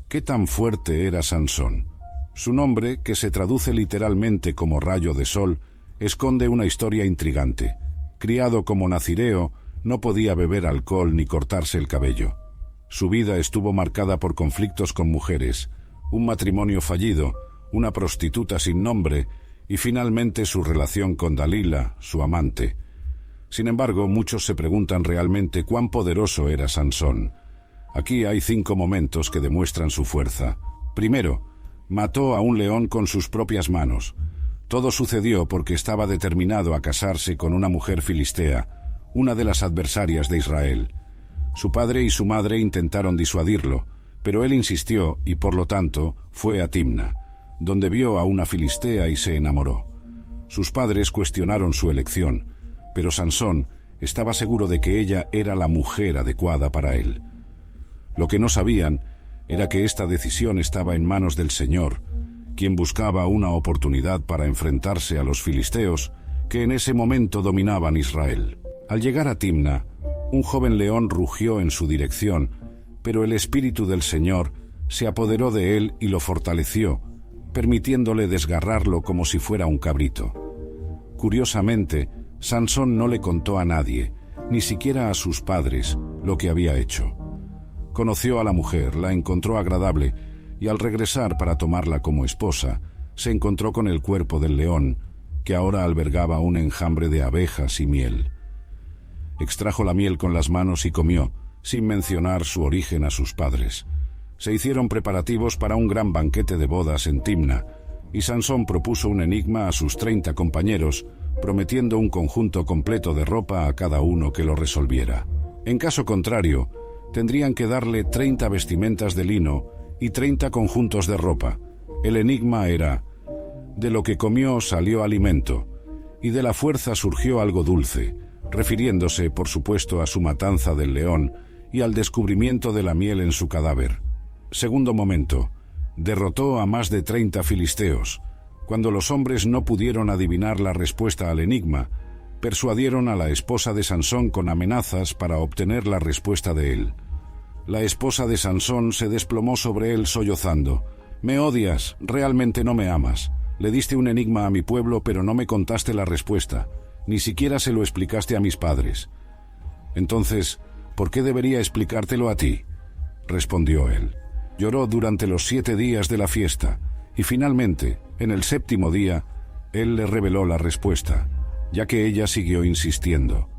¿Qué tan fuerte era Sansón? Su nombre, que se traduce literalmente como rayo de sol, esconde una historia intrigante. Criado como nazireo, no podía beber alcohol ni cortarse el cabello. Su vida estuvo marcada por conflictos con mujeres, un matrimonio fallido, una prostituta sin nombre y finalmente su relación con Dalila, su amante. Sin embargo, muchos se preguntan realmente cuán poderoso era Sansón. Aquí hay 5 momentos que demuestran su fuerza. Primero, mató a un león con sus propias manos. Todo sucedió porque estaba determinado a casarse con una mujer filistea, una de las adversarias de Israel. Su padre y su madre intentaron disuadirlo, pero él insistió y por lo tanto fue a Timna, donde vio a una filistea y se enamoró. Sus padres cuestionaron su elección, pero Sansón estaba seguro de que ella era la mujer adecuada para él. Lo que no sabían era que esta decisión estaba en manos del Señor, quien buscaba una oportunidad para enfrentarse a los filisteos que en ese momento dominaban Israel. Al llegar a Timna, un joven león rugió en su dirección, pero el Espíritu del Señor se apoderó de él y lo fortaleció, permitiéndole desgarrarlo como si fuera un cabrito. Curiosamente, Sansón no le contó a nadie, ni siquiera a sus padres, lo que había hecho. Conoció a la mujer, la encontró agradable, y al regresar para tomarla como esposa, se encontró con el cuerpo del león, que ahora albergaba un enjambre de abejas y miel. Extrajo la miel con las manos y comió, sin mencionar su origen a sus padres. Se hicieron preparativos para un gran banquete de bodas en Timna, y Sansón propuso un enigma a sus 30 compañeros, prometiendo un conjunto completo de ropa a cada uno que lo resolviera. En caso contrario, tendrían que darle 30 vestimentas de lino y 30 conjuntos de ropa. El enigma era: de lo que comió salió alimento, y de la fuerza surgió algo dulce, refiriéndose, por supuesto, a su matanza del león y al descubrimiento de la miel en su cadáver. Segundo momento, derrotó a más de 30 filisteos. Cuando los hombres no pudieron adivinar la respuesta al enigma, persuadieron a la esposa de Sansón con amenazas para obtener la respuesta de él. La esposa de Sansón se desplomó sobre él sollozando: «Me odias, realmente no me amas. Le diste un enigma a mi pueblo, pero no me contaste la respuesta. Ni siquiera se lo explicaste a mis padres». «Entonces, ¿por qué debería explicártelo a ti?», respondió él. Lloró durante los 7 días de la fiesta, y finalmente, en el 7º día, él le reveló la respuesta, ya que ella siguió insistiendo.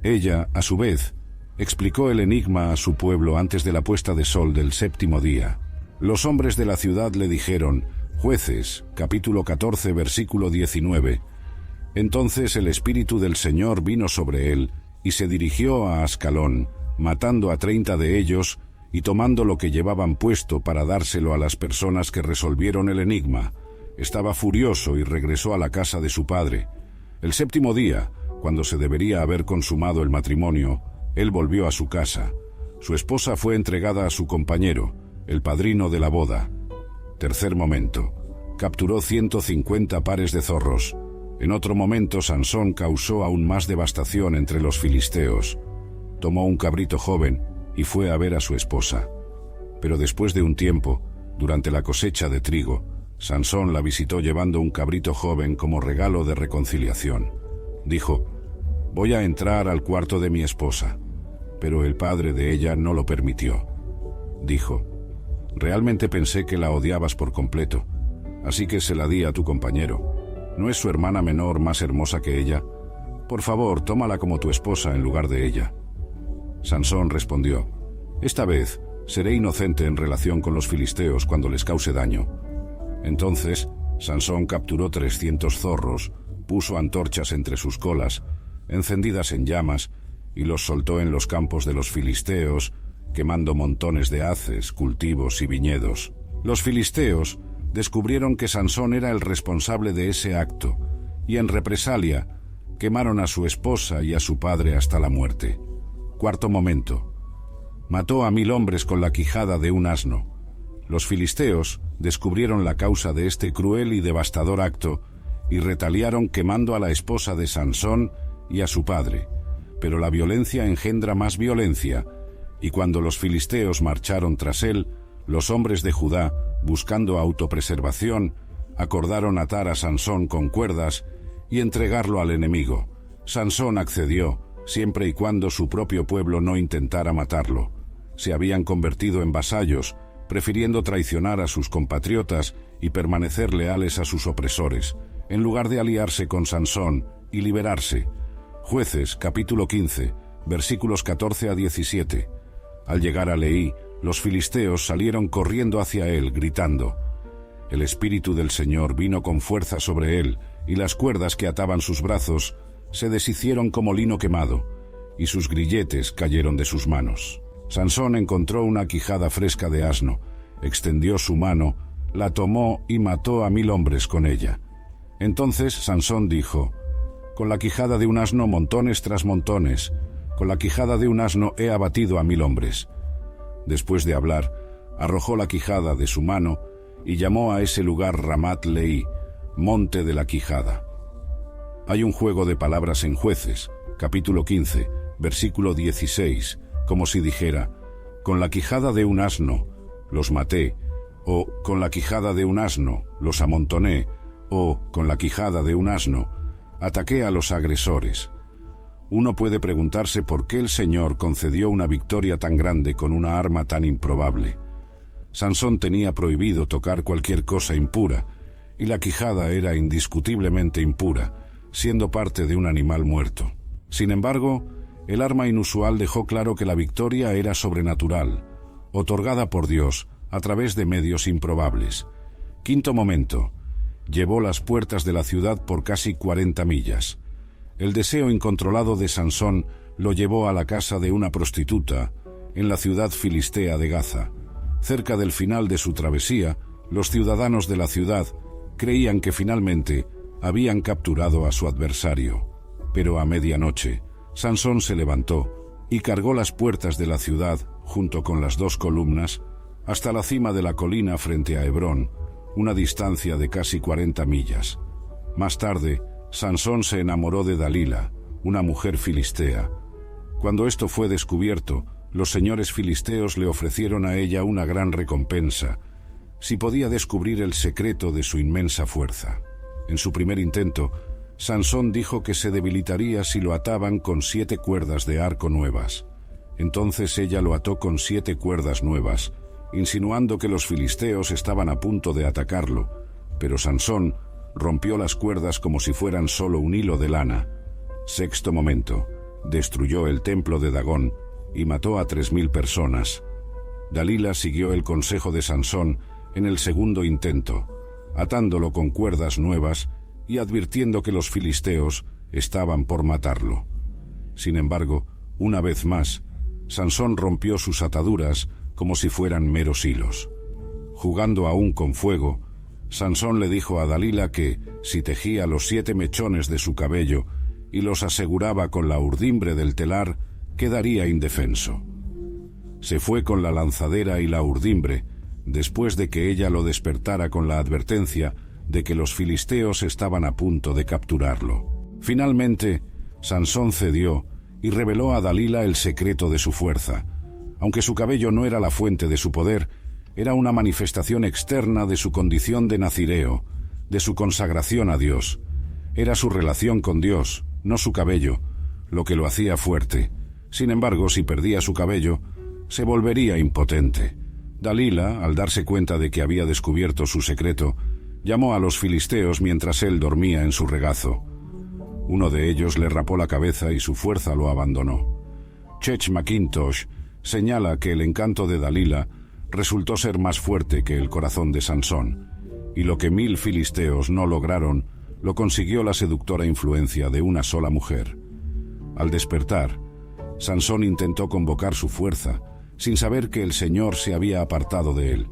Ella, a su vez, explicó el enigma a su pueblo antes de la puesta de sol del 7º día. Los hombres de la ciudad le dijeron, Jueces, capítulo 14, versículo 19, «Entonces el Espíritu del Señor vino sobre él, y se dirigió a Ascalón, matando a 30 de ellos, y tomando lo que llevaban puesto para dárselo a las personas que resolvieron el enigma. Estaba furioso y regresó a la casa de su padre. El 7º día, cuando se debería haber consumado el matrimonio, él volvió a su casa. Su esposa fue entregada a su compañero, el padrino de la boda. Tercer momento, capturó 150 pares de zorros. En otro momento, Sansón causó aún más devastación entre los filisteos. Tomó un cabrito joven y fue a ver a su esposa. Pero después de un tiempo, durante la cosecha de trigo, Sansón la visitó llevando un cabrito joven como regalo de reconciliación. Dijo, «Voy a entrar al cuarto de mi esposa», pero el padre de ella no lo permitió. Dijo, «Realmente pensé que la odiabas por completo, así que se la di a tu compañero. ¿No es su hermana menor más hermosa que ella? Por favor, tómala como tu esposa en lugar de ella». Sansón respondió, «Esta vez seré inocente en relación con los filisteos cuando les cause daño». Entonces, Sansón capturó 300 zorros, puso antorchas entre sus colas, encendidas en llamas, y los soltó en los campos de los filisteos, quemando montones de haces, cultivos y viñedos. Los filisteos descubrieron que Sansón era el responsable de ese acto, y en represalia, quemaron a su esposa y a su padre hasta la muerte. Cuarto momento. Mató a 1000 hombres con la quijada de un asno. Los filisteos descubrieron la causa de este cruel y devastador acto y retaliaron quemando a la esposa de Sansón y a su padre. Pero la violencia engendra más violencia, y cuando los filisteos marcharon tras él, Los hombres de Judá, buscando autopreservación, acordaron atar a Sansón con cuerdas y entregarlo al enemigo. Sansón accedió, siempre y cuando su propio pueblo no intentara matarlo. Se habían convertido en vasallos, prefiriendo traicionar a sus compatriotas y permanecer leales a sus opresores, en lugar de aliarse con Sansón y liberarse. Jueces, capítulo 15, versículos 14 a 17. Al llegar a Leí, los filisteos salieron corriendo hacia él, gritando. El Espíritu del Señor vino con fuerza sobre él, y las cuerdas que ataban sus brazos se deshicieron como lino quemado, y sus grilletes cayeron de sus manos. Sansón encontró una quijada fresca de asno, extendió su mano, la tomó y mató a 1000 hombres con ella. Entonces Sansón dijo: con la quijada de un asno montones tras montones, con la quijada de un asno he abatido a 1000 hombres. Después de hablar, arrojó la quijada de su mano y llamó a ese lugar Ramat Leí, monte de la quijada. Hay un juego de palabras en Jueces, capítulo 15, versículo 16, como si dijera: con la quijada de un asno los maté, o con la quijada de un asno los amontoné, o con la quijada de un asno ataqué a los agresores. Uno puede preguntarse por qué el Señor concedió una victoria tan grande con una arma tan improbable. Sansón tenía prohibido tocar cualquier cosa impura, y la quijada era indiscutiblemente impura, siendo parte de un animal muerto. Sin embargo, el arma inusual dejó claro que la victoria era sobrenatural, otorgada por Dios a través de medios improbables. Quinto momento: llevó las puertas de la ciudad por casi 40 millas. El deseo incontrolado de Sansón lo llevó a la casa de una prostituta en la ciudad filistea de Gaza. Cerca del final de su travesía, los ciudadanos de la ciudad creían que finalmente habían capturado a su adversario. Pero a medianoche, Sansón se levantó y cargó las puertas de la ciudad, junto con las 2 columnas, hasta la cima de la colina frente a Hebrón, una distancia de casi 40 millas. Más tarde, Sansón se enamoró de Dalila, una mujer filistea. Cuando esto fue descubierto, los señores filisteos le ofrecieron a ella una gran recompensa, si podía descubrir el secreto de su inmensa fuerza. En su primer intento, Sansón dijo que se debilitaría si lo ataban con 7 cuerdas de arco nuevas. Entonces ella lo ató con 7 cuerdas nuevas, insinuando que los filisteos estaban a punto de atacarlo, pero Sansón rompió las cuerdas como si fueran solo un hilo de lana. Sexto momento: destruyó el templo de Dagón y mató a 3000 personas. Dalila siguió el consejo de Sansón en el segundo intento, atándolo con cuerdas nuevas y advirtiendo que los filisteos estaban por matarlo. Sin embargo, una vez más, Sansón rompió sus ataduras como si fueran meros hilos. Jugando aún con fuego, Sansón le dijo a Dalila que, si tejía los 7 mechones de su cabello y los aseguraba con la urdimbre del telar, quedaría indefenso. Se fue con la lanzadera y la urdimbre, después de que ella lo despertara con la advertencia de que los filisteos estaban a punto de capturarlo. Finalmente, Sansón cedió y reveló a Dalila el secreto de su fuerza. Aunque su cabello no era la fuente de su poder, era una manifestación externa de su condición de nazireo, de su consagración a Dios. Era su relación con Dios, no su cabello, lo que lo hacía fuerte. Sin embargo, si perdía su cabello, se volvería impotente. Dalila, al darse cuenta de que había descubierto su secreto, llamó a los filisteos mientras él dormía en su regazo. Uno de ellos le rapó la cabeza y su fuerza lo abandonó. Chech Mackintosh señala que el encanto de Dalila resultó ser más fuerte que el corazón de Sansón, y lo que 1000 filisteos no lograron, lo consiguió la seductora influencia de una sola mujer. Al despertar, Sansón intentó convocar su fuerza, sin saber que el Señor se había apartado de él.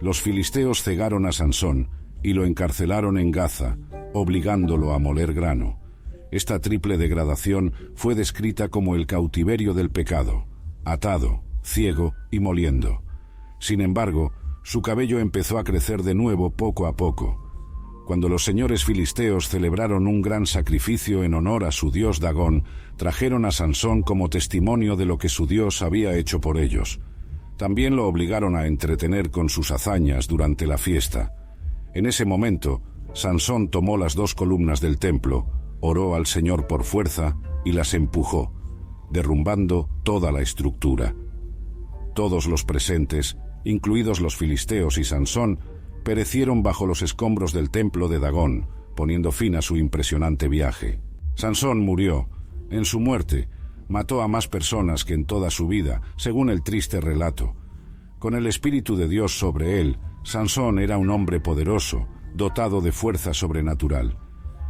Los filisteos cegaron a Sansón y lo encarcelaron en Gaza, obligándolo a moler grano. Esta triple degradación fue descrita como el cautiverio del pecado: atado, ciego y moliendo. Sin embargo, su cabello empezó a crecer de nuevo poco a poco. Cuando los señores filisteos celebraron un gran sacrificio en honor a su dios Dagón, trajeron a Sansón como testimonio de lo que su dios había hecho por ellos. También lo obligaron a entretener con sus hazañas durante la fiesta. En ese momento, Sansón tomó las 2 columnas del templo, oró al Señor por fuerza y las empujó, derrumbando toda la estructura. Todos los presentes, incluidos los filisteos y Sansón, perecieron bajo los escombros del templo de Dagón, poniendo fin a su impresionante viaje. Sansón murió. En su muerte, mató a más personas que en toda su vida, según el triste relato. Con el Espíritu de Dios sobre él, Sansón era un hombre poderoso, dotado de fuerza sobrenatural.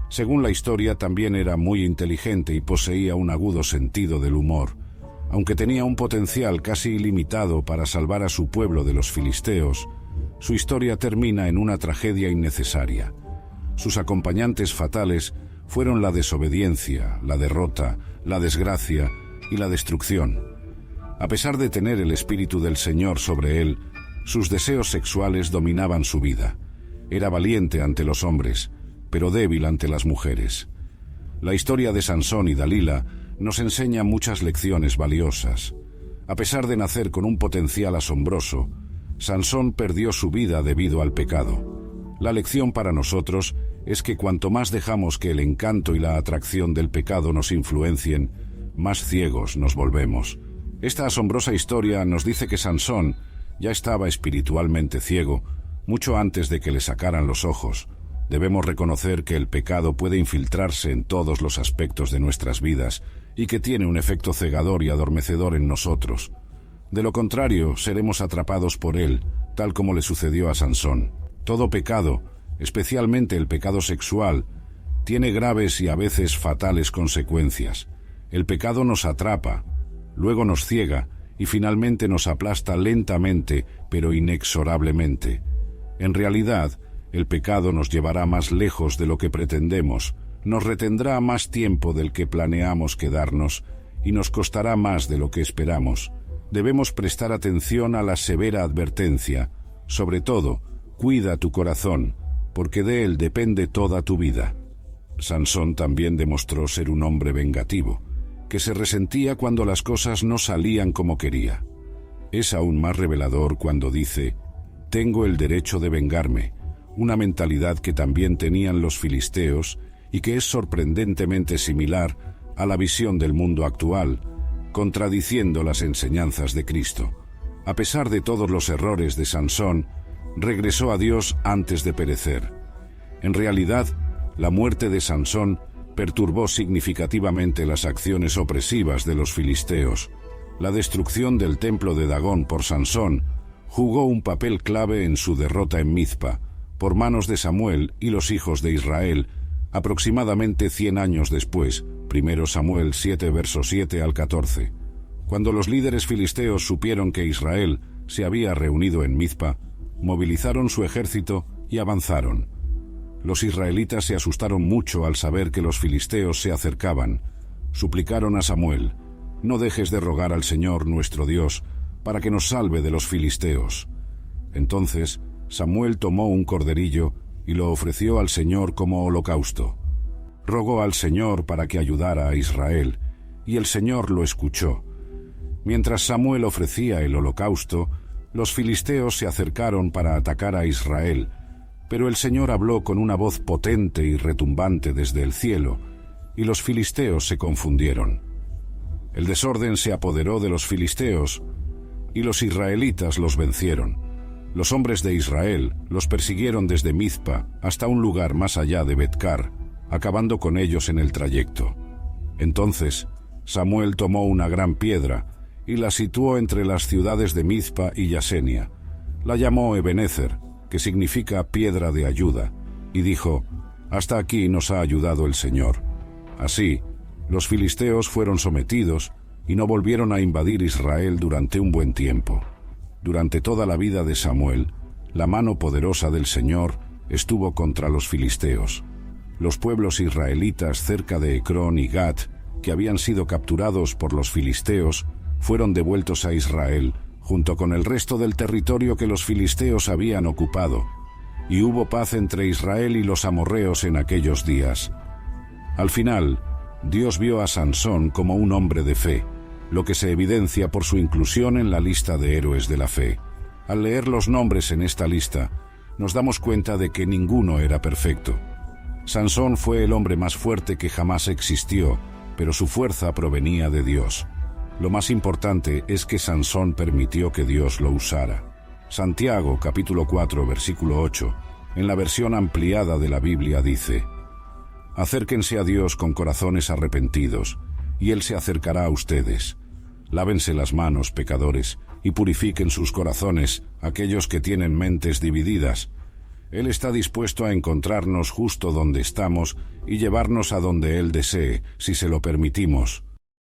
Según la historia, también era muy inteligente y poseía un agudo sentido del humor. Aunque tenía un potencial casi ilimitado para salvar a su pueblo de los filisteos, su historia termina en una tragedia innecesaria. Sus acompañantes fatales fueron la desobediencia, la derrota, la desgracia y la destrucción. A pesar de tener el Espíritu del Señor sobre él, sus deseos sexuales dominaban su vida. Era valiente ante los hombres, pero débil ante las mujeres. La historia de Sansón y Dalila nos enseña muchas lecciones valiosas. A pesar de nacer con un potencial asombroso, Sansón perdió su vida debido al pecado. La lección para nosotros es que cuanto más dejamos que el encanto y la atracción del pecado nos influencien, más ciegos nos volvemos. Esta asombrosa historia nos dice que Sansón ya estaba espiritualmente ciego mucho antes de que le sacaran los ojos. Debemos reconocer que el pecado puede infiltrarse en todos los aspectos de nuestras vidas y que tiene un efecto cegador y adormecedor en nosotros. De lo contrario, seremos atrapados por él, tal como le sucedió a Sansón. Todo pecado, especialmente el pecado sexual, tiene graves y a veces fatales consecuencias. El pecado nos atrapa, luego nos ciega y finalmente nos aplasta lentamente, pero inexorablemente. En realidad, el pecado nos llevará más lejos de lo que pretendemos, nos retendrá más tiempo del que planeamos quedarnos y nos costará más de lo que esperamos. Debemos prestar atención a la severa advertencia. Sobre todo, cuida tu corazón, porque de él depende toda tu vida. Sansón también demostró ser un hombre vengativo, que se resentía cuando las cosas no salían como quería. Es aún más revelador cuando dice: «Tengo el derecho de vengarme», una mentalidad que también tenían los filisteos y que es sorprendentemente similar a la visión del mundo actual, contradiciendo las enseñanzas de Cristo. A pesar de todos los errores de Sansón, regresó a Dios antes de perecer. En realidad, la muerte de Sansón perturbó significativamente las acciones opresivas de los filisteos. La destrucción del templo de Dagón por Sansón jugó un papel clave en su derrota en Mizpa, por manos de Samuel y los hijos de Israel, aproximadamente 100 años después, 1 Samuel 7, versos 7 al 14. Cuando los líderes filisteos supieron que Israel se había reunido en Mizpa, movilizaron su ejército y avanzaron. Los israelitas se asustaron mucho al saber que los filisteos se acercaban. Suplicaron a Samuel: «No dejes de rogar al Señor nuestro Dios para que nos salve de los filisteos». Entonces Samuel tomó un corderillo y lo ofreció al Señor como holocausto. Rogó al Señor para que ayudara a Israel, y el Señor lo escuchó. Mientras Samuel ofrecía el holocausto, los filisteos se acercaron para atacar a Israel, pero el Señor habló con una voz potente y retumbante desde el cielo, y los filisteos se confundieron. El desorden se apoderó de los filisteos, y los israelitas los vencieron. Los hombres de Israel los persiguieron desde Mizpa hasta un lugar más allá de Bet-car, acabando con ellos en el trayecto. Entonces Samuel tomó una gran piedra y la situó entre las ciudades de Mizpa y Yasenia. La llamó Ebenezer, que significa piedra de ayuda, y dijo: «Hasta aquí nos ha ayudado el Señor». Así, los filisteos fueron sometidos y no volvieron a invadir Israel durante un buen tiempo. Durante toda la vida de Samuel, la mano poderosa del Señor estuvo contra los filisteos. Los pueblos israelitas cerca de Ecrón y Gat, que habían sido capturados por los filisteos, fueron devueltos a Israel, junto con el resto del territorio que los filisteos habían ocupado, y hubo paz entre Israel y los amorreos en aquellos días. Al final, Dios vio a Sansón como un hombre de fe, lo que se evidencia por su inclusión en la lista de héroes de la fe. Al leer los nombres en esta lista, nos damos cuenta de que ninguno era perfecto. Sansón fue el hombre más fuerte que jamás existió, pero su fuerza provenía de Dios. Lo más importante es que Sansón permitió que Dios lo usara. Santiago, capítulo 4, versículo 8, en la versión ampliada de la Biblia dice: Acérquense a Dios con corazones arrepentidos, y Él se acercará a ustedes. Lávense las manos, pecadores, y purifiquen sus corazones, aquellos que tienen mentes divididas. Él está dispuesto a encontrarnos justo donde estamos y llevarnos a donde Él desee, si se lo permitimos.